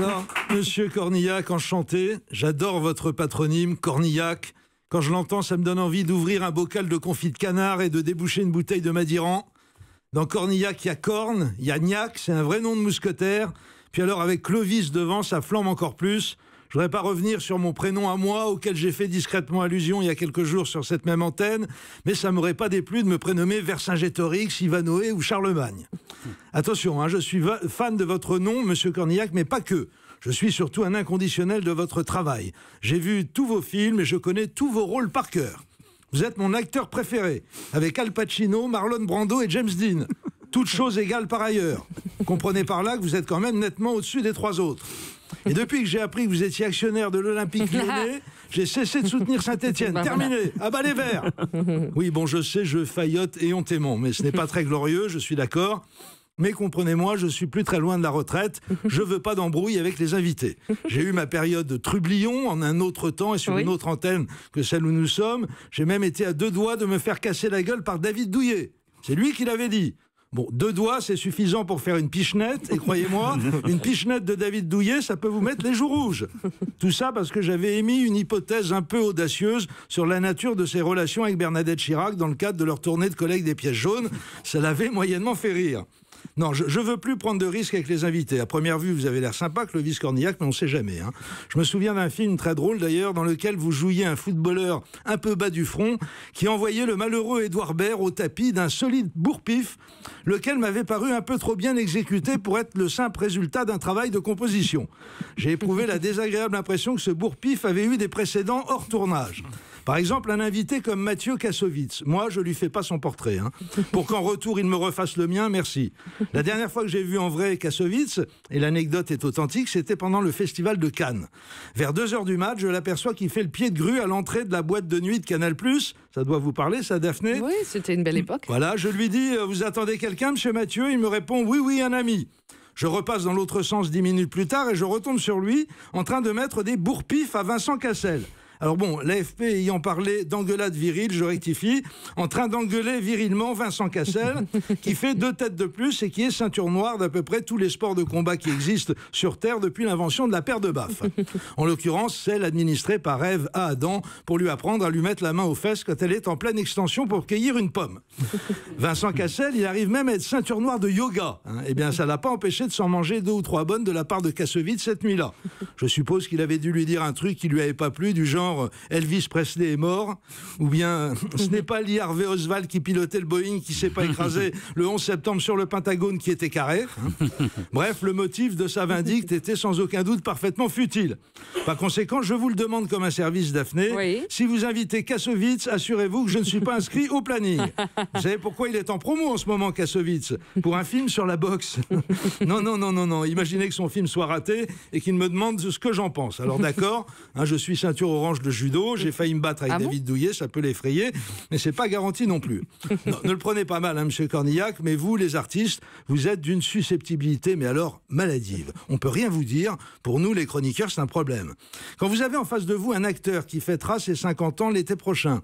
Alors, monsieur Cornillac, enchanté. J'adore votre patronyme, Cornillac. Quand je l'entends, ça me donne envie d'ouvrir un bocal de confit de canard et de déboucher une bouteille de Madiran. Dans Cornillac, il y a Corne, il y a Gnac, c'est un vrai nom de mousquetaire. Puis alors, avec Clovis devant, ça flambe encore plus. Je voudrais pas revenir sur mon prénom à moi, auquel j'ai fait discrètement allusion il y a quelques jours sur cette même antenne, mais ça m'aurait pas déplu de me prénommer Vercingétorix, Ivanhoé ou Charlemagne. Attention, je suis fan de votre nom, monsieur Cornillac, mais pas que. Je suis surtout un inconditionnel de votre travail. J'ai vu tous vos films et je connais tous vos rôles par cœur. Vous êtes mon acteur préféré, avec Al Pacino, Marlon Brando et James Dean. Toutes choses égales par ailleurs. Comprenez par là que vous êtes quand même nettement au-dessus des trois autres. Et depuis que j'ai appris que vous étiez actionnaire de l'Olympique Lyonnais, j'ai cessé de soutenir Saint-Étienne. Terminé. À bas les verts. Oui, bon, je sais, je faillote éhontément, mais ce n'est pas très glorieux, je suis d'accord. Mais comprenez-moi, je suis plus très loin de la retraite. Je veux pas d'embrouille avec les invités. J'ai eu ma période de trublion en un autre temps et sur une autre antenne que celle où nous sommes. J'ai même été à 2 doigts de me faire casser la gueule par David Douillet. C'est lui qui l'avait dit. Bon, 2 doigts, c'est suffisant pour faire une pichenette. Et croyez-moi, une pichenette de David Douillet, ça peut vous mettre les joues rouges. Tout ça parce que j'avais émis une hypothèse un peu audacieuse sur la nature de ses relations avec Bernadette Chirac dans le cadre de leur tournée de collègues des pièces jaunes. Ça l'avait moyennement fait rire. Non, je veux plus prendre de risques avec les invités. À première vue, vous avez l'air sympa, Clovis Cornillac, mais on sait jamais. Je me souviens d'un film très drôle d'ailleurs, dans lequel vous jouiez un footballeur un peu bas du front, qui envoyait le malheureux Édouard Baird au tapis d'un solide bourre-pif, lequel m'avait paru un peu trop bien exécuté pour être le simple résultat d'un travail de composition. J'ai éprouvé la désagréable impression que ce bourre-pif avait eu des précédents hors tournage. Par exemple, un invité comme Mathieu Kassovitz. Moi, je lui fais pas son portrait. Pour qu'en retour, il me refasse le mien, merci. La dernière fois que j'ai vu en vrai Kassovitz, et l'anecdote est authentique, c'était pendant le festival de Cannes. Vers 2h du mat, je l'aperçois qui fait le pied de grue à l'entrée de la boîte de nuit de Canal+. Ça doit vous parler, ça, Daphné? Oui, c'était une belle époque. Voilà, je lui dis, vous attendez quelqu'un, monsieur Mathieu? Il me répond, oui, un ami. Je repasse dans l'autre sens 10 minutes plus tard et je retombe sur lui en train de mettre des bourre-pifs à Vincent Cassel. Alors bon, l'AFP ayant parlé d'engueulade virile, je rectifie, en train d'engueuler virilement Vincent Cassel, qui fait 2 têtes de plus et qui est ceinture noire d'à peu près tous les sports de combat qui existent sur Terre depuis l'invention de la paire de baffes. En l'occurrence, celle administrée par Ève à Adam pour lui apprendre à lui mettre la main aux fesses quand elle est en pleine extension pour cueillir une pomme. Vincent Cassel, il arrive même à être ceinture noire de yoga. Eh bien, ça l'a pas empêché de s'en manger 2 ou 3 bonnes de la part de Kassovitz cette nuit-là. Je suppose qu'il avait dû lui dire un truc qui lui avait pas plu, du genre Elvis Presley est mort, ou bien ce n'est pas Lee Harvey Oswald qui pilotait le Boeing qui s'est pas écrasé le 11 septembre sur le Pentagone qui était carré. Bref, le motif de sa vindicte était sans aucun doute parfaitement futile. Par conséquent, je vous le demande comme un service, Daphné, si vous invitez Kassovitz, assurez-vous que je ne suis pas inscrit au planning. Vous savez pourquoi il est en promo en ce moment, Kassovitz? Pour un film sur la boxe. Non. Imaginez que son film soit raté et qu'il me demande ce que j'en pense. Alors d'accord, je suis ceinture orange de judo, j'ai failli me battre avec David Douillet, ça peut l'effrayer, mais c'est pas garanti non plus. Non, ne le prenez pas mal, monsieur Cornillac, mais vous, les artistes, vous êtes d'une susceptibilité, mais alors maladive. On peut rien vous dire, pour nous, les chroniqueurs, c'est un problème. Quand vous avez en face de vous un acteur qui fêtera ses 50 ans l'été prochain,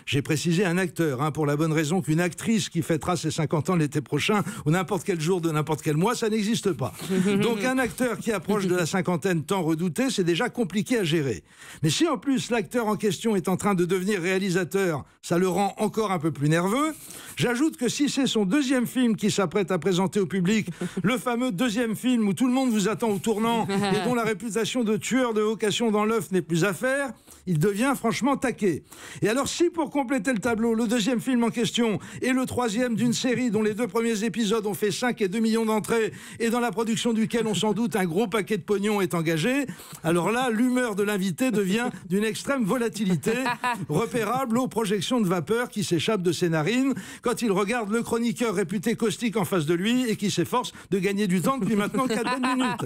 j'ai précisé un acteur, pour la bonne raison qu'une actrice qui fêtera ses 50 ans l'été prochain, ou n'importe quel jour de n'importe quel mois, ça n'existe pas. Donc un acteur qui approche de la cinquantaine tant redouté, c'est déjà compliqué à gérer. Mais si en plus l'acteur en question est en train de devenir réalisateur, ça le rend encore un peu plus nerveux. J'ajoute que si c'est son 2e film qui s'apprête à présenter au public, le fameux 2e film où tout le monde vous attend au tournant et dont la réputation de tueur de vocation dans l'œuf n'est plus à faire, il devient franchement taqué. Et alors si pour compléter le tableau, le 2e film en question est le 3e d'une série dont les 2 premiers épisodes ont fait 5 et 2 millions d'entrées et dans la production duquel on s'en doute un gros paquet de pognon est engagé, alors là, l'humeur de l'invité devient d'une extrême volatilité, repérable aux projections de vapeur qui s'échappent de ses narines quand il regarde le chroniqueur réputé caustique en face de lui et qui s'efforce de gagner du temps depuis maintenant 4 bonnes minutes.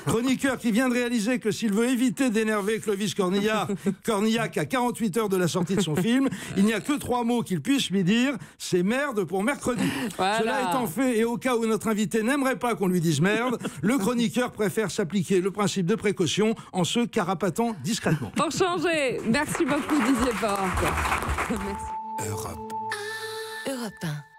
Chroniqueur qui vient de réaliser que s'il veut éviter d'énerver Clovis Cornillac à 48 heures de la sortie de son film, il n'y a que 3 mots qu'il puisse lui dire, c'est merde pour mercredi. Voilà. Cela étant fait, et au cas où notre invité n'aimerait pas qu'on lui dise merde, le chroniqueur préfère s'appliquer le principe de précaution en se carapatant discrètement. Pour changer, merci beaucoup Didier Porte. Merci. Europe 1.